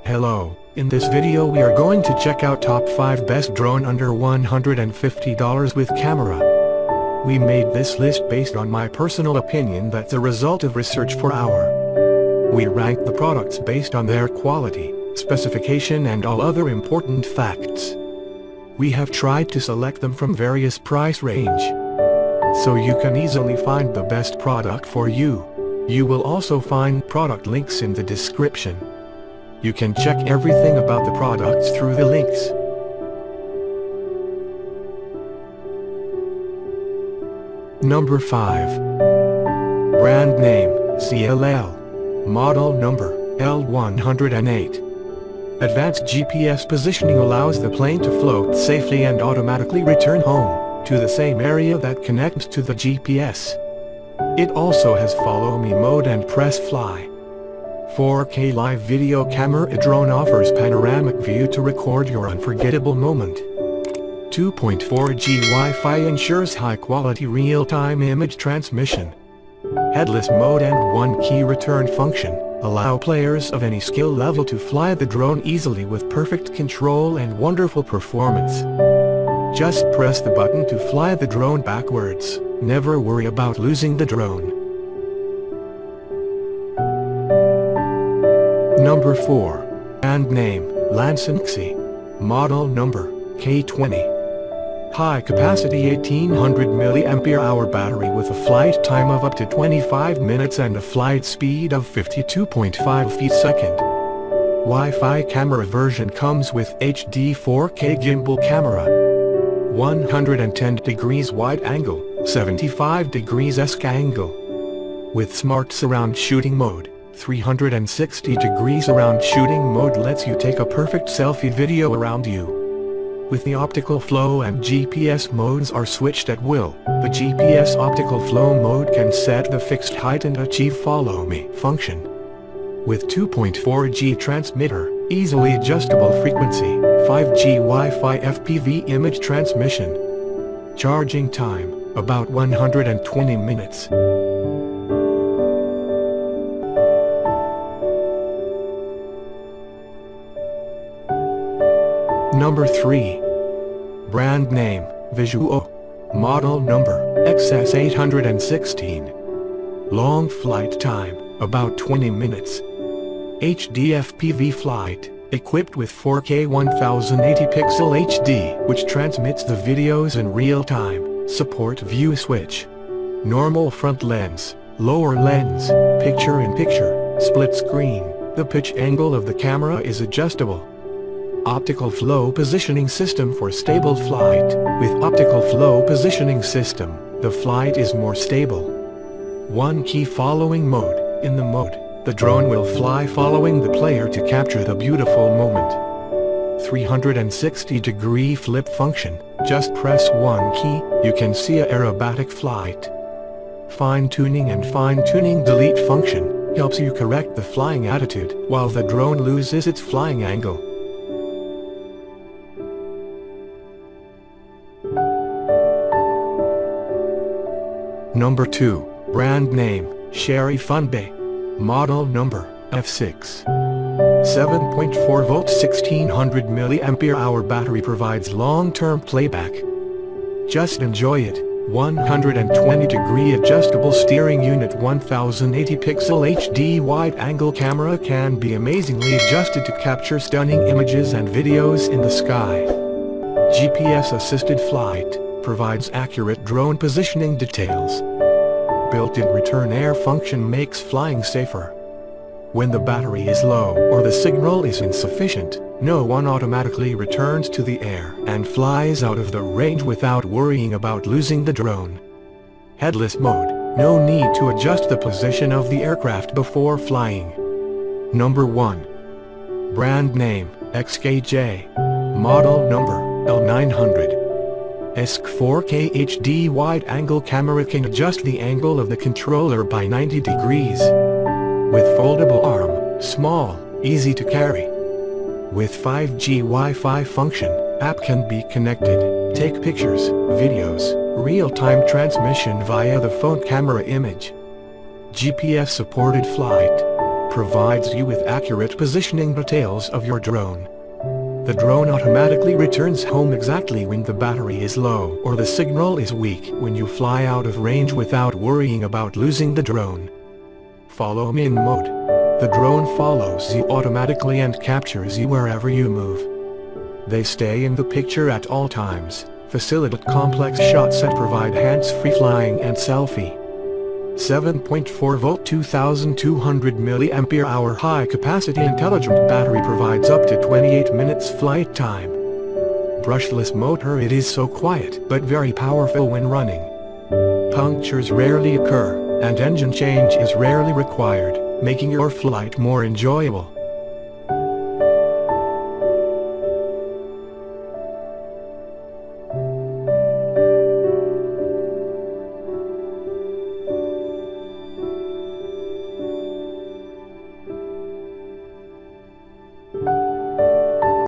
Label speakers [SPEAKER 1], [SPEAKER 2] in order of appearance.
[SPEAKER 1] Hello, in this video we are going to check out top 5 best drone under $150 with camera. We made this list based on my personal opinion that's a result of research for our. We ranked the products based on their quality, specification and all other important facts. We have tried to select them from various price range, so you can easily find the best product for you. You will also find product links in the description. You can check everything about the products through the links. Number 5. Brand name, CLL. Model number, L108. Advanced GPS positioning allows the plane to float safely and automatically return home, to the same area that connects to the GPS. It also has follow me mode and press fly. 4K live video camera drone offers panoramic view to record your unforgettable moment. 2.4G Wi-Fi ensures high-quality real-time image transmission. Headless mode and one-key return function allow players of any skill level to fly the drone easily with perfect control and wonderful performance. Just press the button to fly the drone backwards, never worry about losing the drone. Number 4. Brand name, LANSON Xkj. Model number, K20. High capacity 1800 mAh battery with a flight time of up to 25 minutes and a flight speed of 52.5 feet second. Wi-Fi camera version comes with HD 4K gimbal camera. 110 degrees wide angle, 75 degrees esc angle. With smart surround shooting mode, 360 degrees around shooting mode lets you take a perfect selfie video around you. With the optical flow and GPS modes are switched at will, the GPS optical flow mode can set the fixed height and achieve follow me function. With 2.4G transmitter, easily adjustable frequency, 5G Wi-Fi FPV image transmission. Charging time, about 120 minutes. Number 3. Brand name, Visuo. Model number, XS816. Long flight time, about 20 minutes. HD FPV flight, equipped with 4K 1080 pixel HD, which transmits the videos in real time. Support view switch. Normal front lens, lower lens, picture-in-picture, split screen. The pitch angle of the camera is adjustable. Optical flow positioning system for stable flight. With optical flow positioning system, the flight is more stable. One key following mode. In the mode, the drone will fly following the player to capture the beautiful moment. 360 degree flip function. Just press one key, you can see a aerobatic flight. Fine-tuning and fine-tuning delete function helps you correct the flying attitude while the drone loses its flying angle. Number 2. Brand name, Cherry Funbay. Model number, F6. 7.4 volt 1600 mAh battery provides long-term playback. Just enjoy it. 120 degree adjustable steering unit 1080 pixel HD wide angle camera can be amazingly adjusted to capture stunning images and videos in the sky. GPS assisted flight provides accurate drone positioning details. Built-in return air function makes flying safer. When the battery is low or the signal is insufficient, no one automatically returns to the air and flies out of the range without worrying about losing the drone. Headless mode, no need to adjust the position of the aircraft before flying. Number 1. Brand name, Xkj. Model number, L900. ESC 4K HD wide-angle camera can adjust the angle of the controller by 90 degrees. With foldable arm, small, easy to carry. With 5G Wi-Fi function, app can be connected, take pictures, videos, real-time transmission via the phone camera image. GPS supported flight. provides you with accurate positioning details of your drone. The drone automatically returns home exactly when the battery is low or the signal is weak when you fly out of range without worrying about losing the drone. Follow me in mode. The drone follows you automatically and captures you wherever you move. They stay in the picture at all times, facilitate complex shots and provide hands-free flying and selfie. 7.4 volt 2200 mAh high-capacity intelligent battery provides up to 28 minutes flight time. Brushless motor. It is so quiet but very powerful when running. Punctures rarely occur, and engine change is rarely required, making your flight more enjoyable.